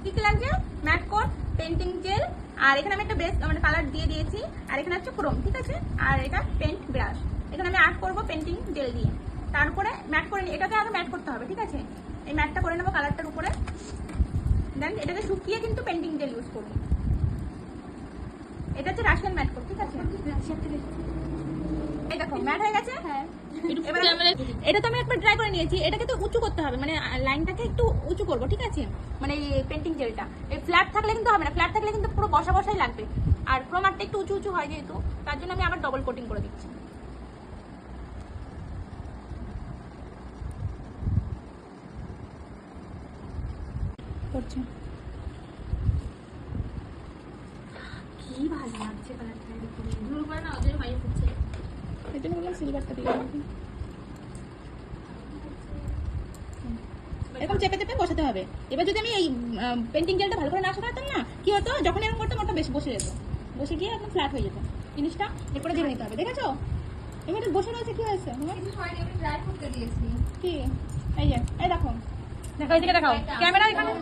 কি কি লাগছে? ম্যাট কোট, পেন্টিং জেল, আর এখানে আমি একটা বেস মানে কালার দিয়ে দিয়েছি, আর এখানে হচ্ছে ক্রোম, ঠিক আছে? আর এটা পেন্ট ব্রাশ। এখানে আমি আর্ট করবো পেন্টিং জেল দিয়ে। তারপরে ম্যাট করে নিই, এটাকে আগে ম্যাট করতে হবে, ঠিক আছে? এই ম্যাটটা করে নেবো কালারটার উপরে, দেন এটাকে শুকিয়ে কিন্তু পেন্টিং জেল ইউজ করবো। এটা হচ্ছে রাশিয়ান ম্যাট কোট, ঠিক আছে? এই দেখো ম্যাট হয়ে গেছে। হ্যাঁ, এবার এটা তো আমি একবার ট্রাই করে নিয়েছি। এটাকে তো উঁচু করতে হবে, মানে লাইনটাকে একটু উঁচু করবো, ঠিক আছে? মানে এই পেন্টিং জেলটা এই ফ্ল্যাট থাকলে কিন্তু হবে না, ফ্ল্যাট থাকলে কিন্তু পুরো বসা বসাই লাগবে। আর ক্রোমারটা একটু উঁচু উঁচু হয় যেহেতু, তার জন্য আমি আবার ডবল কোটিং করে দিচ্ছি। করছি কি ভালো লাগছে কালারটা, এরকম ধুলো করে না ওদের বাইরে ফুটছে। এই জন্য বললাম সিলভারটা দিয়ে দিবি। এরকম চেপে চেপে বসাতে হবে। এবার যদি আমি এই পেন্টিং জেলটা ভালো করে না শুকাতাম না, কি হতো, যখন এরকম করতাম ওটা বেশ বসে যেত, বসে গিয়ে একদম ফ্ল্যাট হয়ে যেত জিনিসটা। এরপরে ঝেড়ে নিতে হবে, দেখেছো? এবার বসে রয়েছে, কি হয়েছে কিন্তু সবাইকে আমি ট্রাই করতে দিয়েছি। কি? এই যে এই দেখো, দেখো এইদিকে দেখাও ক্যামেরা এখানে।